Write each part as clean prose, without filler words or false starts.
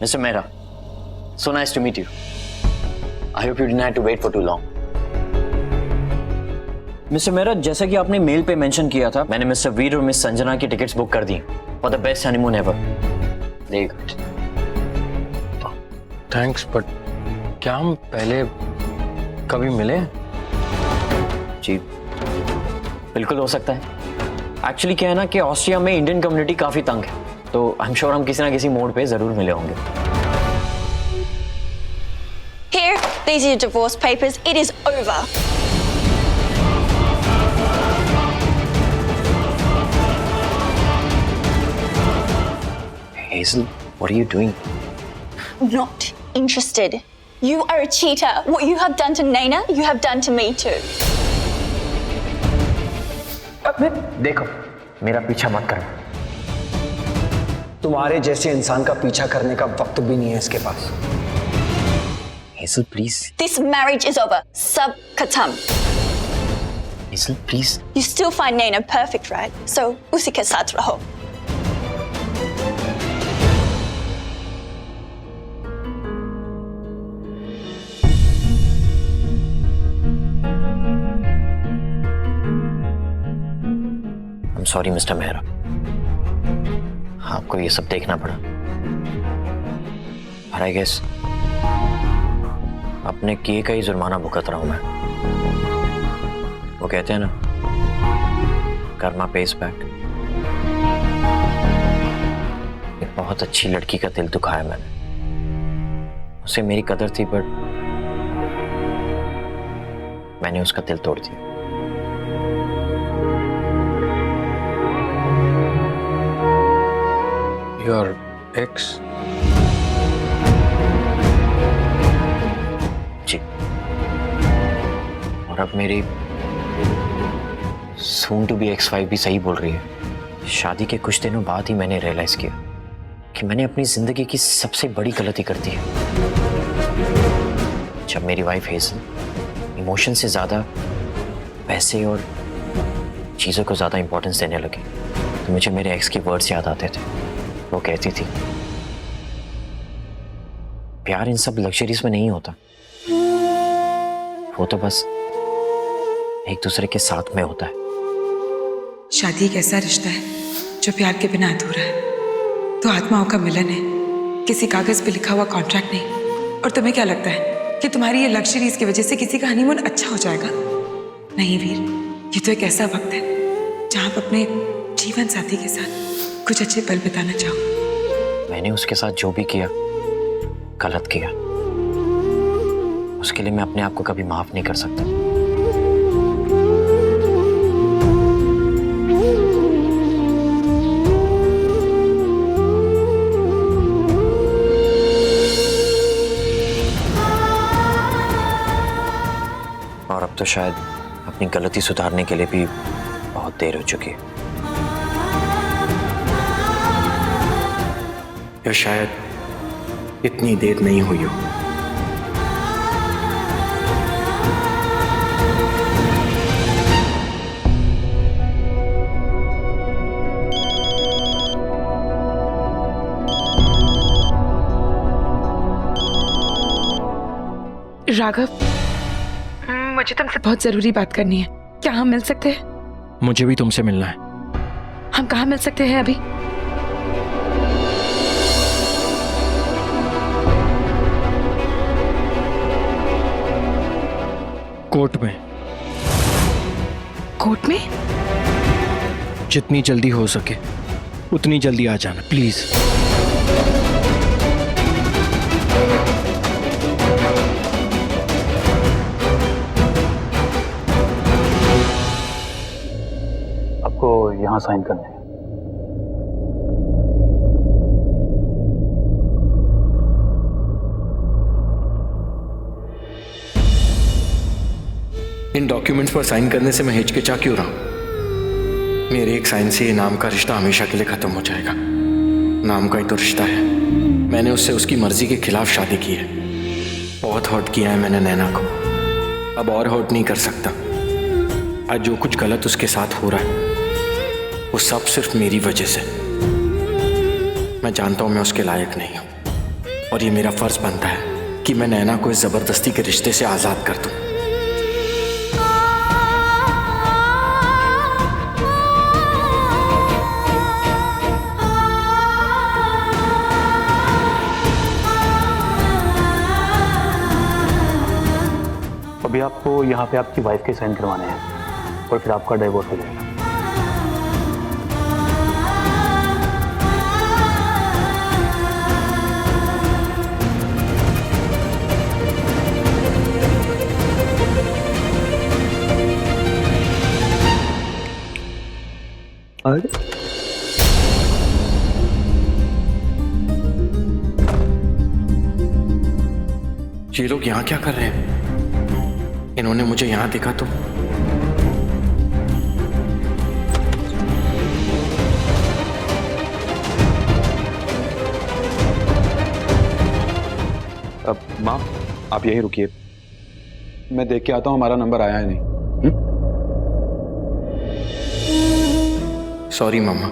Mr. Mehra, so nice to meet you. I hope you didn't have to wait for too long. Mr. Mehra, जैसा कि आपने mail पे mention किया था, मैंने मिस्टर वीर और मिस संजना की टिकट्स बुक कर दी for the best honeymoon ever. There you go. Thanks, but क्या हम पहले कभी मिले? जी बिल्कुल हो सकता है. एक्चुअली क्या है ना कि ऑस्ट्रिया में इंडियन कम्युनिटी काफी तंग है, तो आई एम श्योर हम किसी ना किसी मोड पे जरूर मिले होंगे. Here, these are your divorce papers. It is over. Hazel, what are you doing? Not interested. You are a cheater. What you have done to Naina, you have done to me too. देखो, मेरा पीछा मत करो. तुम्हारे जैसे इंसान का पीछा करने का वक्त भी नहीं है इसके पास. Hazel, please. This marriage is over. Sab khatam. Hazel, please. You still find Naina perfect, right? So, usi ke saath raho. I'm sorry, Mr. Mehra. आपको ये सब देखना पड़ा. But I guess अपने किए का ही जुर्माना भुगत रहा हूं मैं. वो कहते हैं ना, कर्मा पेस बैक. एक बहुत अच्छी लड़की का दिल दुखाया मैंने. उसे मेरी कदर थी, पर मैंने उसका दिल तोड़ दिया. Your ex? जी. और अब मेरी soon to be ex-wife भी सही बोल रही है. शादी के कुछ दिनों बाद ही मैंने रियलाइज किया कि मैंने अपनी जिंदगी की सबसे बड़ी गलती कर दी है. जब मेरी वाइफ हेज़ल इमोशन से ज्यादा पैसे और चीजों को ज्यादा इंपॉर्टेंस देने लगी, तो मुझे मेरे एक्स के वर्ड्स याद आते थे. वो कहती थी, प्यार इन सब लग्जरीज में नहीं होता, वो तो बस एक दूसरे के साथ में होता है. शादी एक ऐसा रिश्ता है जो प्यार के बिना अधूरा है. तो आत्माओं का मिलन है, किसी कागज पे लिखा हुआ कॉन्ट्रैक्ट नहीं. और तुम्हें क्या लगता है कि तुम्हारी ये लग्जरीज की वजह से किसी का हनीमून अच्छा हो जाएगा? नहीं वीर, ये तो एक ऐसा वक्त है जहां आप अपने जीवन साथी के साथ कुछ अच्छे पल बिताना चाहो. मैंने उसके साथ जो भी किया गलत किया. उसके लिए मैं अपने आप को कभी माफ नहीं कर सकता. और अब तो शायद अपनी गलती सुधारने के लिए भी बहुत देर हो चुकी है. या शायद इतनी देर नहीं हुई हो. राघव, मुझे तुमसे बहुत जरूरी बात करनी है. क्या हम मिल सकते हैं? मुझे भी तुमसे मिलना है. हम कहाँ मिल सकते हैं अभी? कोर्ट में. कोर्ट में? जितनी जल्दी हो सके उतनी जल्दी आ जाना प्लीज. आपको यहाँ साइन करने हैं. इन डॉक्यूमेंट्स पर साइन करने से मैं हिचकिचा क्यों रहा हूं? मेरे एक साइन से ये नाम का रिश्ता हमेशा के लिए खत्म हो जाएगा. नाम का ही तो रिश्ता है. मैंने उससे उसकी मर्जी के खिलाफ शादी की है. बहुत हर्ट किया है मैंने नैना को. अब और हर्ट नहीं कर सकता. आज जो कुछ गलत उसके साथ हो रहा है वो सब सिर्फ मेरी वजह से. मैं जानता हूं मैं उसके लायक नहीं हूं. और ये मेरा फर्ज बनता है कि मैं नैना को इस जबरदस्ती के रिश्ते से आजाद कर दूं। अभी आपको यहाँ पे आपकी वाइफ के साइन करवाने हैं और फिर आपका डिवोर्स हो जाएगा। ये लोग यहाँ क्या कर रहे हैं? इन्होंने मुझे यहाँ देखा तो। अब माँ आप यहीं रुकिए, मैं देख के आता हूँ हमारा नंबर आया है नहीं। सॉरी मम्मा,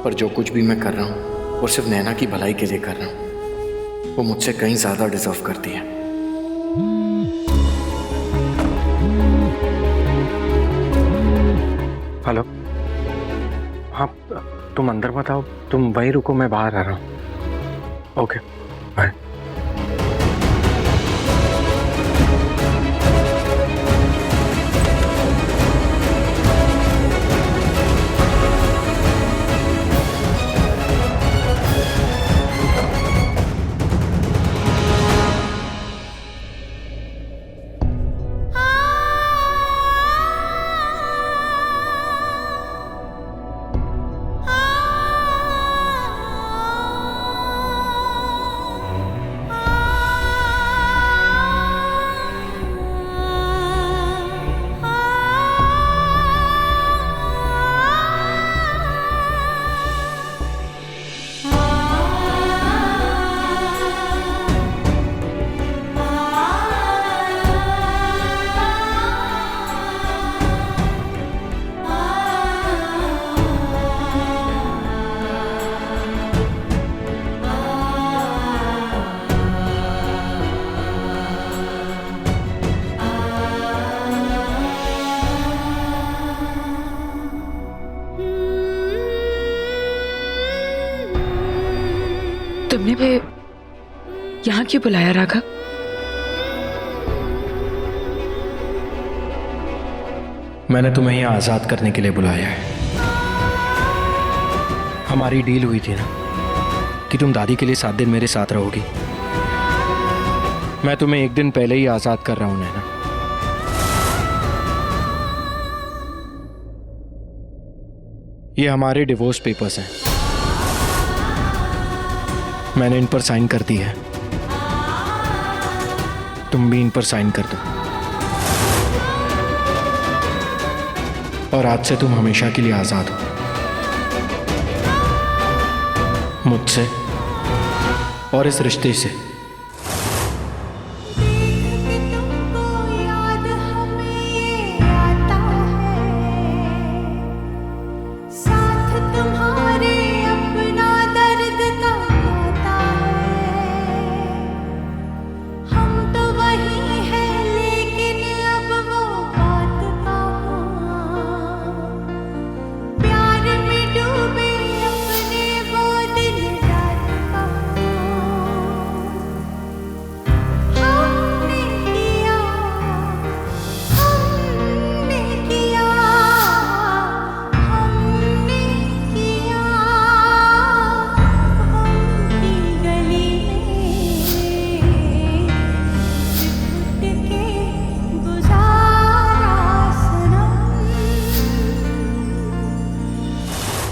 पर जो कुछ भी मैं कर रहा हूँ वो सिर्फ नैना की भलाई के लिए कर रहा हूँ। वो मुझसे कहीं ज्यादा डिजर्व करती है। हेलो, हाँ तुम अंदर बताओ, तुम वहीं रुको, मैं बाहर आ रहा हूँ। Okay bye. तुमने भी यहाँ क्यों बुलाया राघव? मैंने तुम्हें यहाँ आजाद करने के लिए बुलाया है। हमारी डील हुई थी ना कि तुम दादी के लिए 7 दिन मेरे साथ रहोगी। मैं तुम्हें 1 दिन पहले ही आजाद कर रहा हूं नैना। ये हमारे डिवोर्स पेपर्स हैं, मैंने इन पर साइन कर दी है। तुम भी इन पर साइन कर दो और आज से तुम हमेशा के लिए आजाद हो मुझसे और इस रिश्ते से।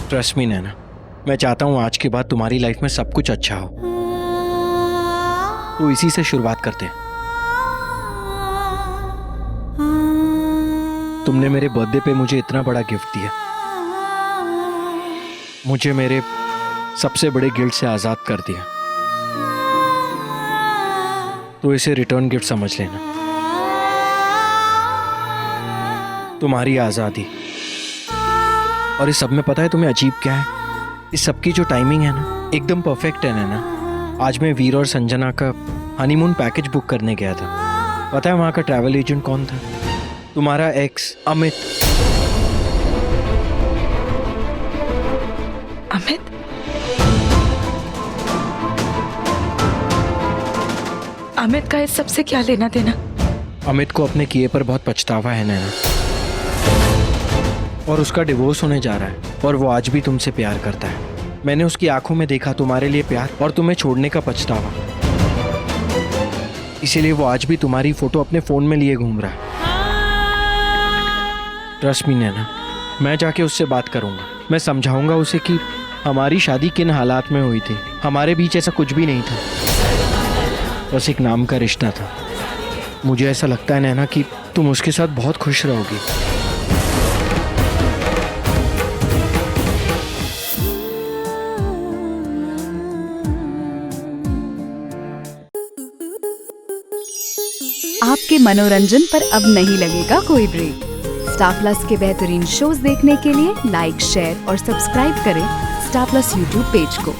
ट्रस्ट मी नैना, मैं चाहता हूं आज के बाद तुम्हारी लाइफ में सब कुछ अच्छा हो, तो इसी से शुरुआत करते हैं। तुमने मेरे बर्थडे पे मुझे इतना बड़ा गिफ्ट दिया, मुझे मेरे सबसे बड़े गिल्ट से आजाद कर दिया, तो इसे रिटर्न गिफ्ट समझ लेना। तुम्हारी आजादी। और इस सब में पता है तुम्हें अजीब क्या है? इस सब की जो टाइमिंग है ना, एकदम परफेक्ट है ना। आज मैं वीर और संजना का हनीमून पैकेज बुक करने गया था। पता है वहाँ का ट्रैवल एजेंट कौन था? तुम्हारा एक्स अमित। अमित? अमित का इस सबसे क्या लेना देना? अमित को अपने किए पर बहुत पछतावा है नैना, और उसका डिवोर्स होने जा रहा है, और वो आज भी तुमसे प्यार करता है। मैंने उसकी आंखों में देखा तुम्हारे लिए प्यार और तुम्हें छोड़ने का पछतावा। इसीलिए वो आज भी तुम्हारी फोटो अपने फोन में लिए घूम रहा है। ट्रस्ट मी नैना, मैं जाके उससे बात करूंगा। मैं समझाऊंगा उसे कि हमारी शादी किन हालात में हुई थी। हमारे बीच ऐसा कुछ भी नहीं था, बस एक नाम का रिश्ता था। मुझे ऐसा लगता है नैना कि तुम उसके साथ बहुत खुश रहोगी। आपके मनोरंजन पर अब नहीं लगेगा कोई ब्रेक। स्टार प्लस के बेहतरीन शोज देखने के लिए लाइक, शेयर और सब्सक्राइब करें स्टार प्लस यूट्यूब पेज को।